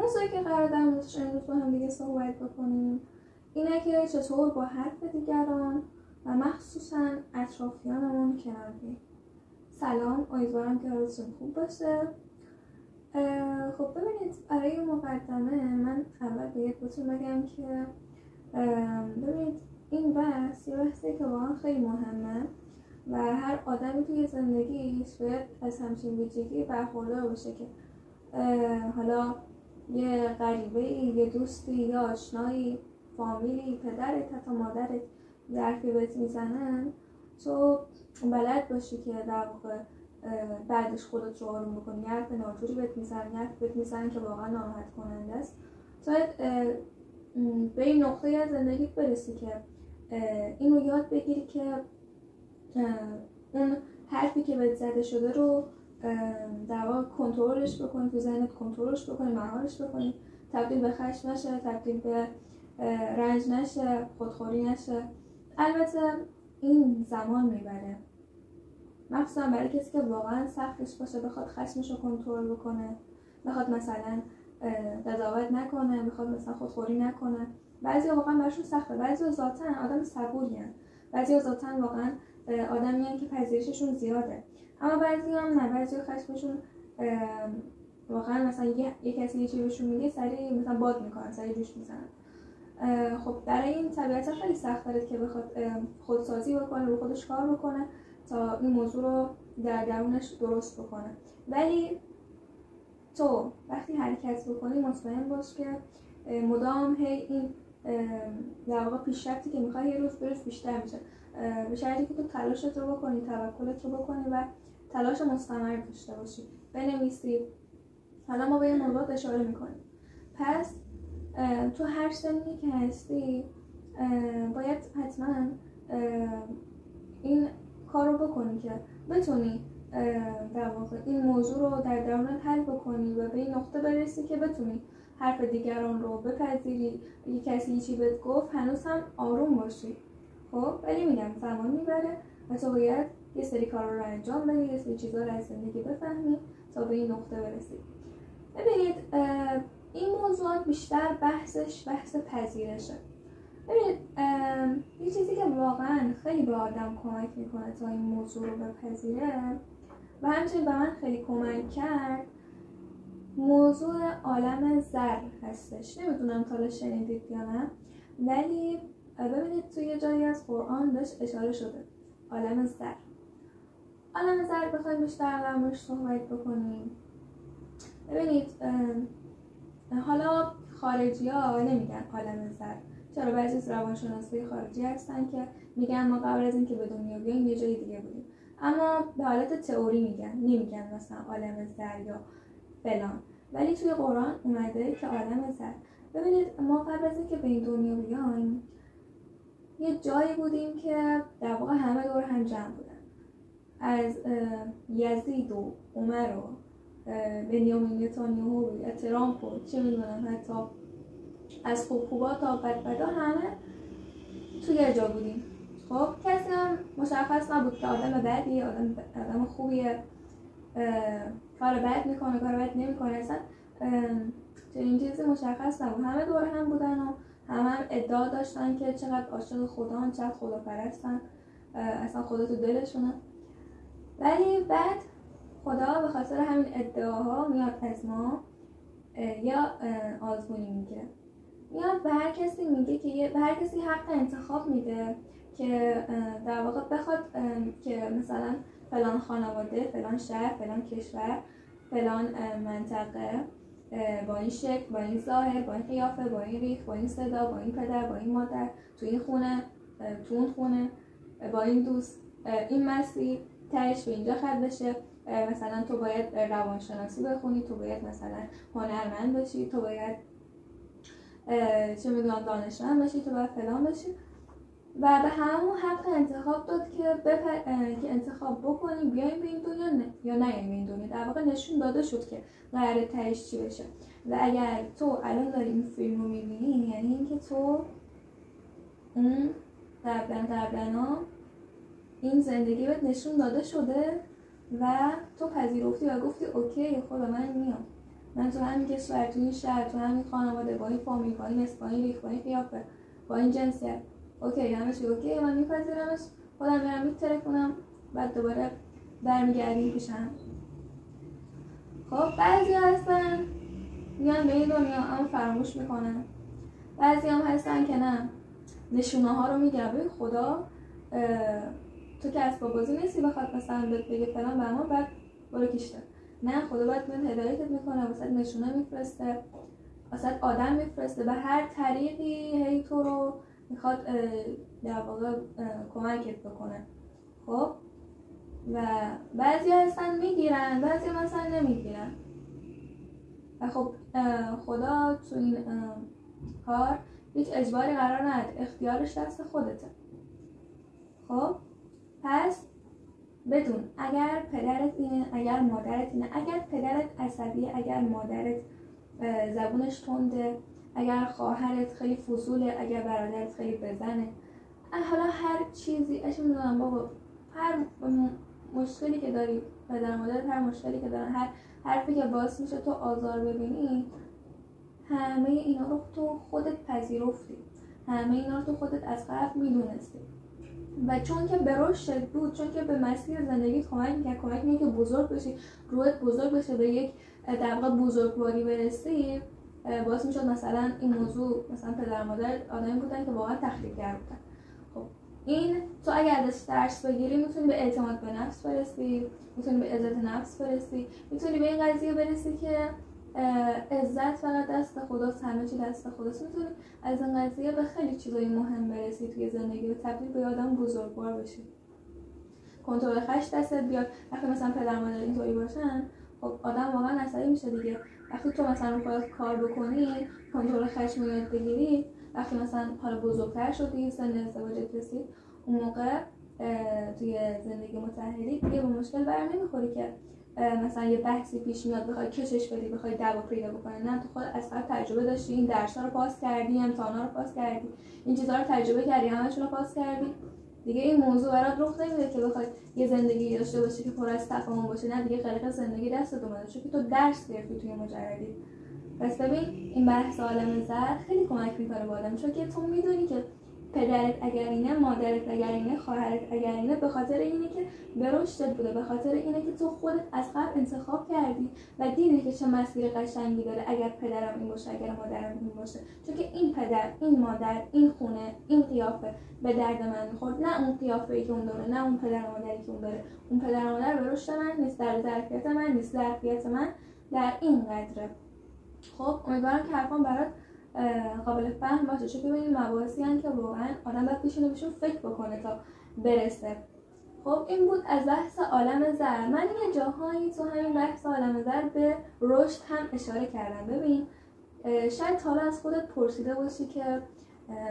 موضوعی که قرار در موردش امروز با هم دیگه صحبت بکنیم اینه که چطور با حرف دیگران و مخصوصاً اطرافیانمون کنار بیاییم. سلام، امیدوارم که حالتون خوب باشه. خب ببینید، برای مقدمه من اول بهتون بگم که ببینید این بحث یه بحثی که واقعا خیلی مهمه و هر آدمی توی زندگیش باید از همچین ویژگی برخوردار باشه که حالا یه غریبه‌ای، یه دوستی، یه آشنایی، فامیلی، پدرت، حتی مادرت ظرفی بهت میزنن تو بلد باشی که در واقع بعدش خودت رو آروم بکنی. حرف ناجوری بهت میزنن که واقعا ناراحت کننده است. تو به این نقطه از زندگیت برسی که اینو یاد بگیری که اون حرفی که بهت زده شده رو در واقع کنترلش بکنی، تو ذهنت کنترلش بکنی، مهارش بکنی، تبدیل به خشم نشه، تبدیل به رنج نشه، خودخوری نشه. البته این زمان میبره، مخصوصا برای کسی که واقعا سختش باشه، بخواد خشمش رو کنترل بکنه، بخواد مثلا قضاوت نکنه، بخواد مثلا خودخوری نکنه. بعضیا واقعا براشون سخته، بعضیا ذاتاً آدم صبوریان، بعضیا ذاتاً واقعا آدمیان که پذیرششون زیاده، اما بعضیا هم نه، بعضیا خشمشون واقعا مثلا یه کسی یه چیزی بهشون میگه سریع مثلا باد میکنن، سریع جوش میزنن. خب برای این طبیعتا خیلی سخت داره که بخواد خودسازی بکنه، رو خودش کار بکنه تا این موضوع رو در درونش درست بکنه. ولی تو وقتی حرکت بکنی مطمئن باش که مدام هی این در واقع پیشرفتی که میخوای یه روز به روز بیشتر میشه، به شرطی که تو تلاشت رو بکنی، توکلت رو بکنی و تلاش مستمر داشته باشی، بنویسی. حالا ما به این موضوعات اشاره میکنیم. پس تو هر سنی که هستی باید حتما این کار رو بکنی که بتونی در واقع این موضوع رو در درونت حل بکنی و به این نقطه برسی که بتونی حرف دیگران رو بپذیری. یه کسی یه چی بهت گفت هنوز هم آروم باشی، خب ولی میگم زمان میبره و تو باید یه سری کار رو انجام بدی، یه سری چیزا رو از زندگی بفهمی تا به این نقطه برسی. ببینید این موضوعات بیشتر بحث پذیرشه. ببینید یه چیزی که واقعا خیلی به آدم کمک میکنه تا این موضوع رو بپذیره و همچنین به من خیلی کمک کرد، موضوع عالم زر هستش. نمیدونم تا حالا شنیدید یا نه، ولی ببینید توی یه جایی از قرآن بهش اشاره شده، عالم زر. عالم زر بخوایم بیشتر در موردش صحبت بکنیم. ببینید حالا خارجی ها نمیگن عالم زر، چرا بعضی از روانشناسای خارجی هستن که میگن ما قبل از این که به دنیا بیاییم یه جای دیگه بودیم، اما به حالت تئوری میگن، نمیگن مثلا عالم زر یا فلان. ولی توی قرآن اومده که عالم زر. ببینید ما قبل از این که به این دنیا بیاییم یه جایی بودیم که در واقع همه دور هم جمع بودن، از یزید و عمر و بنیامین نتانیاهو و ترامپ و چه میدونم، حتی از خوبا تا بدبدا همه توی یه جا بودیم. خب کسی هم مشخص نبود که آدم بدیه، آدم خوبیه، کار بد میکنه، کار بد نمیکنه، اصلا چنین چیزی مشخص نبود. همه دور هم بودن و همه ادعا داشتن که چقدر عاشق خدا، چقدر خداپرستن، اصلا خدا تو دلشونه. ولی بعد خدا به خاطر همین ادعاها میاد از ما یا آزمونی میگیره، میاد به هر کسی میگه که به هر کسی حق انتخاب میده که در واقع بخواد که مثلا فلان خانواده، فلان شهر، فلان کشور، فلان منطقه با این شکل، با این ظاهر، با این قیافه، با این ریخ، با این صدا، با این پدر، با این مادر، تو این خونه، تو اون خونه، با این دوست، این مسیر تهش به اینجا ختم بشه. مثلا تو باید روانشناسی بخونی، تو باید مثلا هنرمند باشی، تو باید چه میدونم دانشمند باشی، تو باید فلان باشی و به همون حق انتخاب داد که انتخاب بکنی بیایم به این دنیا یا نیایم به این دنیا. در واقع نشون داده شد که قراره تهش چی بشه. و اگر تو الان داری این فیلم رو میبینی، یعنی اینکه تو اون قبلا این زندگی بهت نشون داده شده و تو پذیرفتی و گفتی اوکی خدا من میام. من تو همین کشور، تو این شهر، تو همین خانواده، با این فامیل، با این اسم، با این ریخ، با این قیافه، با این جنسیت، اوکی همه چی اوکی، من میپذیرمش، خودم میرم میترکونم، بعد دوباره برمیگردیم پیشم. خب بعضی هستن میان به این دنیا اما فراموش میکنن. بعضی هم هستن که نه، نشونه ها رو میگیرن. ببین خدا تو که اسباب بازی نیستی بخواد مثلا بهت بگه فلان به اما بعد برو کشته. نه، خدا باید میاد هدایتت میکنه، واسه نشونه میفرسته، واسه آدم میفرسته، به هر طریقی هی تو رو میخواد در واقع کمکت بکنه. خب و بعضی هستن میگیرن، بعضی مثلا نمیگیرن. و خب خدا تو این کار هیچ اجباری قرار نده، اختیارش دست خودته. خب پس بدون اگر پدرت اینه، اگر مادرت اینه، اگر پدرت عصبیه، اگر مادرت زبونش تنده، اگر خواهرت خیلی فضوله، اگر برادرت خیلی بزنه، حالا هر چیزی اش میدونم بابا، هر مشکلی که داری پدر مادرت، هر مشکلی که دارن، هر حرفی که باعث میشه تو آزار ببینی، همه اینا رو تو خودت پذیرفتی، همه اینا رو تو خودت از قبل میدونستی و چون که به رشدت بود، چون که به مسیر زندگی کمک میکنه که بزرگ بشی، روحت بزرگ بشه، به یک در واقع بزرگواری برسی، باعث میشد مثلا این موضوع، مثلا پدر مادر آدمی بودن که واقعا تخریبگر بودن. خب این تو اگر ازش درس بگیری میتونی به اعتماد به نفس برسی، میتونی به عزت نفس برسی، میتونی به این قضیه برسی که عزت فقط دست خداست، همه چی دست خداست. میتونی از این قضیه به خیلی چیزای مهم برسی توی زندگی و تبدیل به آدم بزرگوار بشی. کنترل خشم دستت بیاد. وقتی مثلا پدر مادر اینطوری باشن، خب آدم واقعا عصبی میشه دیگه. وقتی تو مثلا رو خودت کار بکنی، کنترل خشم رو یاد بگیری، وقتی مثلا حالا بزرگتر شدی، سن ازدواجت رسید، اون موقع توی زندگی متحری دیگه به مشکل برنمیخوری که مثلا یه بحثی پیش میاد بخوای کشش بدی، بخوای دعوا پیدا بکنی. نه، تو خود از قبل تجربه داشتی، این درس‌ها رو پاس کردی، امتحانا رو پاس کردی، این چیزا رو تجربه کردی، همه‌شون رو پاس کردی. دیگه این موضوع برات رخ نمیده که بخوای یه زندگی داشته باشی که پر از تفاهم باشه. نه دیگه، خلق زندگی دستت اومده، چون که تو درس گرفتی توی مجردی. پس ببین این بحث عالم زر خیلی کمک میکنه به آدم، چون که تو میدونی که پدرت اگر اینه، مادرت اگر اینه، خواهرت اگر اینه، به خاطر اینه که به رشدت بوده، به خاطر اینه که تو خودت از قبل انتخاب کردی و دیدی که چه مسیر قشنگی داره اگر پدرم این باشه، اگر مادرم این باشه. چون که این پدر، این مادر، این خونه، این قیافه به درد من میخورد، نه اون قیافه‌ای که اون داره، نه اون پدر و مادری که اون داره. اون پدر و مادر به رشد من نیست، در ظرفیت من نیست، ظرفیت من در این قدره. خب امیدوارم که حرفام برات قابل فهم باشه، چون که این مباحثی هستن که واقعا آدم باید بهشون فکر بکنه تا برسه. خب این بود از بحث عالم زر. من یه جاهایی تو همین بحث عالم زر به رشد هم اشاره کردم. ببین شاید حالا از خودت پرسیده باشی که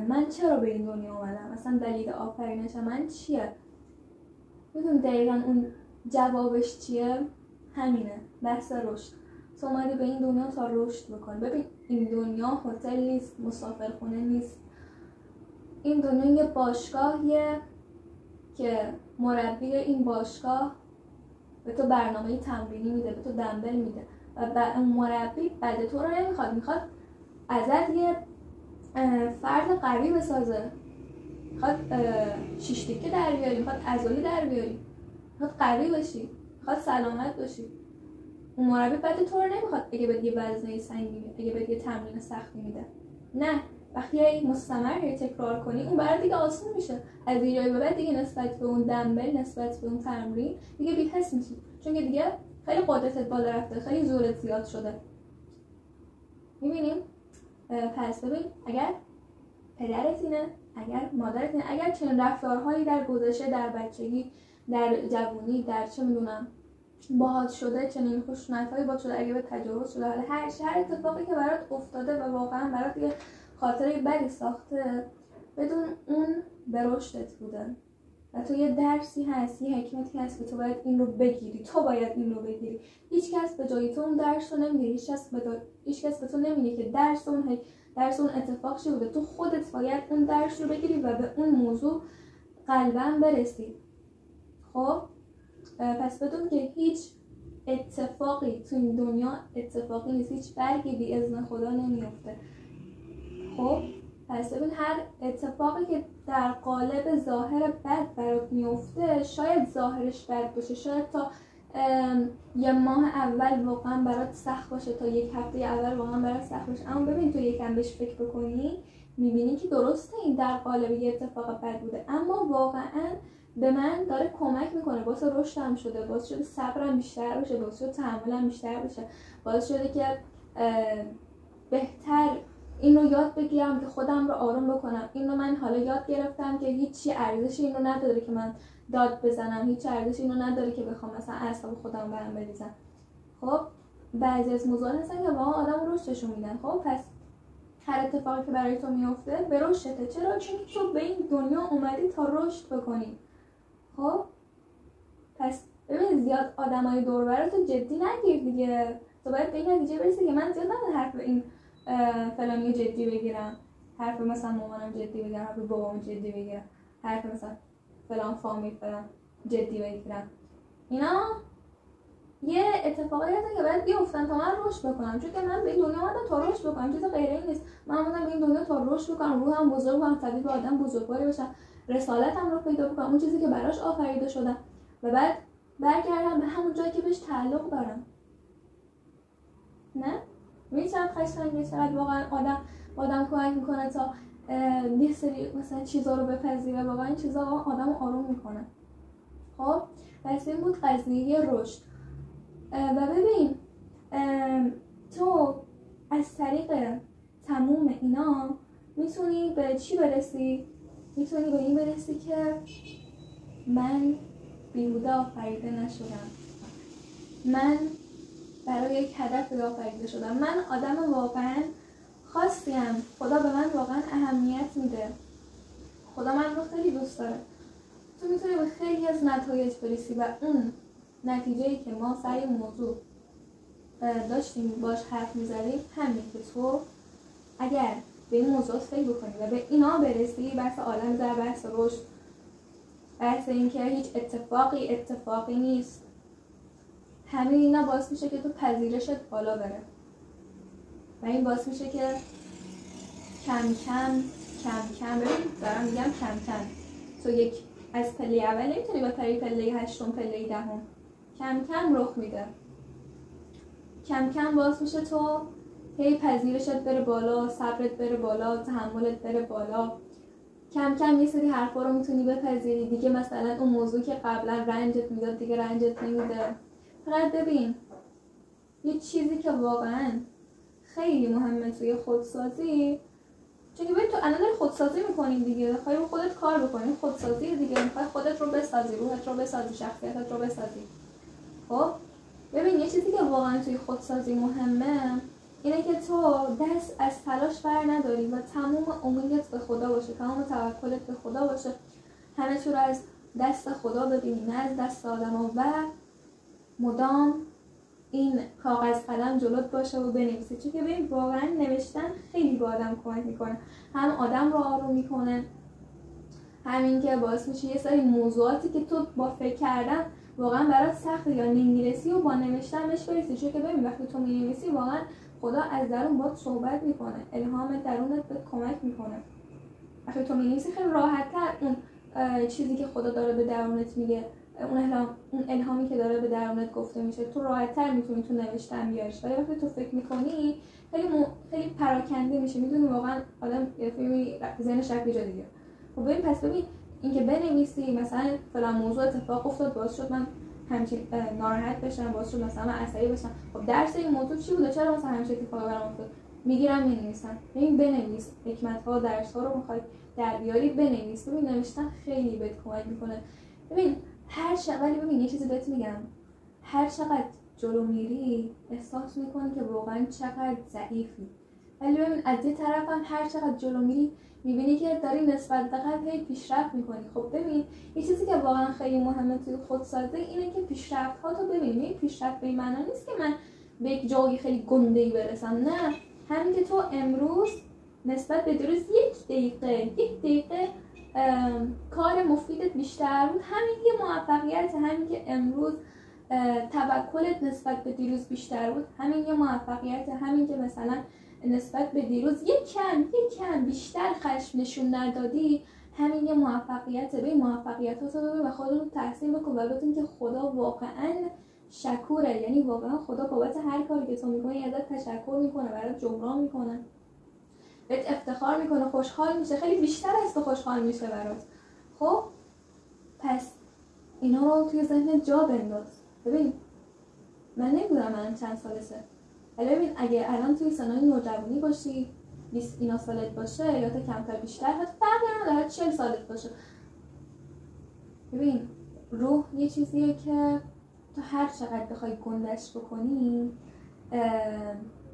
من چرا به این دنیا اومدم، مثلا دلیل آفرینش من چیه؟ میدونی دقیقا اون جوابش چیه؟ همینه، بحث رشد. تو اومدی به این دنیا تا رشد بکن. ببین این دنیا هتل نیست، مسافرخونه نیست. این دنیا یه باشگاهیه که مربی این باشگاه به تو برنامه تمرینی میده، به تو دمبل میده و اون مربی بعد تو رو نمیخواد، میخواد ازت یه فرد قوی بسازه، میخواد شیشتیکه در بیاری، میخواد عضلی در بیاری، میخواد قوی باشی، میخواد سلامت باشی. اون مربی بعد تو رو نمیخواد اگه بهت یه وزنه سنگینی، اگه بهت یه تمرین سختی میده. نه، وقتی مستمر تکرار کنی اون برات دیگه آسون میشه. از یه جایی به بعد دیگه نسبت به اون دمبل، نسبت به اون تمرین دیگه بی‌حس میشی، چون که دیگه خیلی قدرتت بالا رفته، خیلی زورت زیاد شده. میبینیم؟ پس ببین اگر پدرت اینه، اگر مادرت اینه، اگر چنین رفتارهایی در گذشته، در بچگی، در جوانی، در چه میدونم باهات شده، چنین خشونت‌هایی باهات شده، اگه به تجاوز شده، هر اتفاقی که برات افتاده و واقعا برات یه خاطره بدی ساخته، بدون اون به رشدت بوده و تو یه درسی هست، یه حکمتی هست که تو باید این رو بگیری، تو باید این رو بگیری. هیچ کس به جای تو اون درس رو نمیگیره، هیچ کس به تو نمیگه که درس اون اتفاق چی بوده. تو خودت باید اون درس رو بگیری و به اون موضوع قلباً برسی. خب پس بدون که هیچ اتفاقی تو این دنیا اتفاقی نیست، هیچ برگی بی اذن خدا نمیفته. خب پس ببین هر اتفاقی که در قالب ظاهر بد برات میفته، شاید ظاهرش بد باشه، شاید تا یه ماه اول واقعا برات سخت باشه، تا یک هفته اول واقعا برات سخت باشه، اما ببین تو یکم بهش فکر بکنی میبینی که درسته این در قالب یه اتفاق بد بوده، اما واقعا به من داره کمک میکنه، باعث رشدم شده، باعث شده صبرم بیشتر بشه، باعث شده تحملم بیشتر بشه، باعث شده که بهتر این رو یاد بگیرم که خودم رو آروم بکنم. این رو من حالا یاد گرفتم که هیچی ارزشی این رو نداره که من داد بزنم، هیچ ارزشی این رو نداره که بخوام مثلا اعصاب خودم برم بریزم. خب بعضی از موضوعات هستن که واقعا آدم رشدشون میدن. خب پس هر اتفاقی که برای تو میفته به رشدته. چرا؟ چون تو به این دنیا اومدی تا رشد بکنی. خب پس ببین زیاد آدمای دور و براتو جدی نگیر دیگه. تو باید به این نتیجه برسی که من زیاد نباید حرف این فلانی جدی بگیرم، حرف مثلا مامانم جدی بگیرم، حرف بابام جدی بگیرم، حرف مثلا فلان فامیل فلان جدی بگیرم. اینا یه اتفاقی هست که باید بیفتن تا من رشد بکنم، چون که من به این دنیا اومدم تا رشد بکنم، چیز غیر این نیست. من اومدم به این دنیا تا رشد بکنم، روحم بزرگ کنم، تبدیل به آدم بزرگواری بشم، رسالتم رو پیدا بکنم، اون چیزی که براش آفریده شدم، و بعد برگردم به همون جایی که بهش تعلق دارم. نه؟ می‌بینی چقدر قشنگه، چقدر واقعا آدم کمک میکنه تا یه سری مثلا چیزا رو بپذیره. واقعا این چیزا آدمو آروم میکنه. خب پس این بود قضیه رشد. و ببین تو از طریق تموم اینا میتونی به چی برسی؟ میتونی به این برسی که من بیهوده آفریده نشدم، من برای یک هدف آفریده شدم، من آدم واقعا خاصیم، خدا به من واقعا اهمیت میده، خدا من رو خیلی دوست داره. تو میتونی به خیلی از نتایج برسی و اون نتیجه‌ای که ما سر این موضوع داشتیم باش حرف میزدیم همین که تو اگر به این موضوعات فکر بکنی و به اینا برسی، بحث عالم زر، بحث رشد، بحث این که هیچ اتفاقی نیست، همین اینا باعث میشه که تو پذیرشت بالا بره و این باعث میشه که کم کم ببین دارم میگم کم تو یک از پله اول نمیتونی به پله هشتم، پله دهم، کم رخ میده. کم باعث میشه تو هی پذیرشت بره بالا، صبرت بره بالا، تحملت بره بالا. کم یه سری حرفا رو میتونی بپذیری دیگه، مثلا اون موضوع که قبلا رنجت میداد دیگه رنجت نمیده. فقط ببین یه چیزی که واقعا خیلی مهمه توی خودسازی، چون که ببین تو الان داری خودسازی میکنی دیگه، خواهی رو خودت کار بکنی، خودسازی دیگه، میخوای خودت رو بسازی، روحت رو بسازی، شخصیتت رو بسازی. خب ببین یه چیزی که واقعا توی خودسازی مهمه اینه که تو دست از تلاش بر نداری و تمام امیدت به خدا باشه، تمام توکلت به خدا باشه، همه چیز رو از دست خدا ببینی نه از دست آدما، و مدام این کاغذ قلم جلوت باشه و بنویسی. چون که ببین واقعا نوشتن خیلی به آدم کمک میکنه، هم آدم رو آروم میکنه، همین که باعث میشه یه سری موضوعاتی که تو با فکر کردن واقعا برات سخته یا نمیرسی و با نوشتن بهش برسی. چون که ببین وقتی تو مینویسی واقعا خدا از درون باهات صحبت میکنه، الهام درونت بهت کمک میکنه. وقتی تو مینویسی خیلی راحت‌تر اون چیزی که خدا داره به درونت میگه، اون الهامی که داره به درونت گفته میشه، تو راحت‌تر میتونی تو نوشتن بیاریش. ولی وقتی تو فکر میکنی خیلی پراکنده میشه، میدونی واقعا آدم یه فیلمی ذهنش رفت یه جا دیگه. خب ببین پس ببین اینکه بنویسی مثلا فلان موضوع اتفاق افتاد باعث شد من همچین ناراحت بشم، باعث شد مثلا من عصبی بشم، خب درس این موضوع چی بوده، چرا مثلا همین اتفاقی برام افتاد، میگیرم مینویسم. ببین بنویس، حکمت‌ها درس‌ها رو می‌خوای در بیاری بنویس. ببین نوشتن خیلی بهت کمک میکنه. ببین ولی ببین یه چیزی بهت میگم، هر چقدر جلو میری احساس میکنی که واقعا چقدر ضعیفی، ولی ببین از یه طرف هم هر چقدر جلو میری میبینی که داری نسبت به قبل هی پیشرفت میکنی. خب ببین یه چیزی که واقعا خیلی مهمه توی خودسازی اینه که پیشرفت ها تو ببینی. پیشرفت به این معنا نیست که من به یک جایی خیلی گنده‌ای برسم، نه، همین که تو امروز نسبت به دیروز یک دقیقه کار مفیدت بیشتر بود، همین یه موفقیت. همین که امروز توکلت نسبت به دیروز بیشتر بود، همین یه موفقیت. همین که مثلا نسبت به دیروز یک کم بیشتر خشم نشون ندادی، همین یه موفقیت. به موفقیتاتو ببین و خودت تحسین بکن و بدون که خدا واقعا شکوره. یعنی واقعا خدا بابت هر کاری که تو میکنی ازت تشکر میکنه، برات جبران میکنه، بهت افتخار میکنه، خوشحال میشه، خیلی بیشتر از تو خوشحال میشه برات. خب پس اینا رو توی ذهنت جا بنداز. ببین من نمیدونم من چند سالشه، ولی ببین اگه الان توی سنای نوجوانی باشی، 20 اینا سالت باشه یا تا کمتر بیشتر، حتی فرقی نداره 40 سالت باشه، ببین روح یه چیزیه که تو هر چقدر بخوای گندش بکنی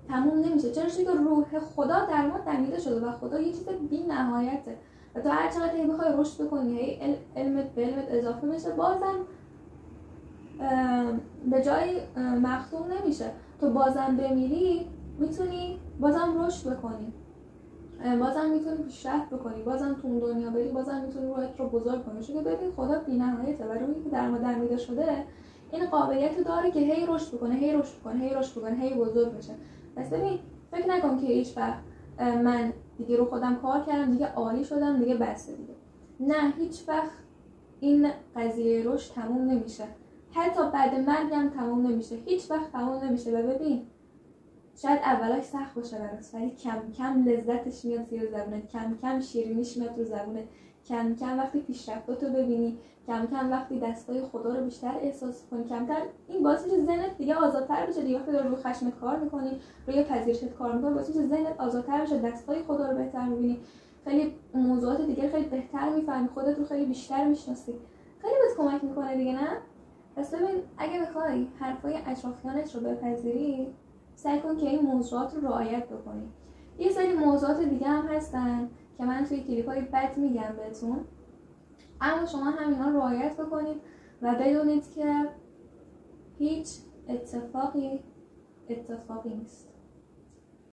تموم نمیشه. چرا؟ چون که روح خدا در ما دمیده شده و خدا یه چیز بی نهایته و تو هر چقدر بخوای رشد بکنی، هی علمت به علمت اضافه بشه، بازم به جای مختوم نمیشه. تو بازم بمیری میتونی بازم رشد بکنی، بازم میتونی پیشرفت بکنی، بازم تو اون دنیا بری، بازم میتونی روحت رو بزرگ کنی. چون ببین خدا بی‌نهایته و روحی که در ما دمیده شده این قابلیت داره که هی رشد بکنه، هی رشد بکنه، هی رشد بکنه، هی بزرگ بشه. پس ببین فکر نکن که هیچ وقت من دیگه رو خودم کار کردم، دیگه عالی شدم، دیگه بسه دیگه. نه، هیچ وقت این قضیه رشد تموم نمیشه، حتی بعد مرگم تموم نمیشه، هیچ وقت تموم نمیشه. و ببین شاید اولاش سخت باشه برات، ولی کم کم لذتش میاد زیر زبونت، کم کم شیرینیش میاد رو زبونت، کم کم وقتی پیشرفتاتو ببینی، کم کم وقتی دستای خدا رو بیشتر احساس کنی، کمتر این باعث میشه ذهنت دیگه آزادتر بشه. دیگه وقتی داری رو خشمت کار میکنی، روی پذیرشت کار میکنی، باعث میشه ذهنت آزادتر بشه، دستای خدا رو بهتر میبینی، خیلی موضوعات دیگه خیلی بهتر میفهمی، خودت رو خیلی بیشتر میشناسی، خیلی بهت کمک میکنه دیگه. نه پس ببین اگه بخوای حرفای اطرافیانت رو بپذیری، سعی کن که این موضوعات رو رعایت بکنی. یه سری موضوعات دیگه هم هستن که من توی کلیپ‌های بعد میگم بهتون، اما شما همینا رو رعایت بکنید و بدونید که هیچ اتفاقی نیست.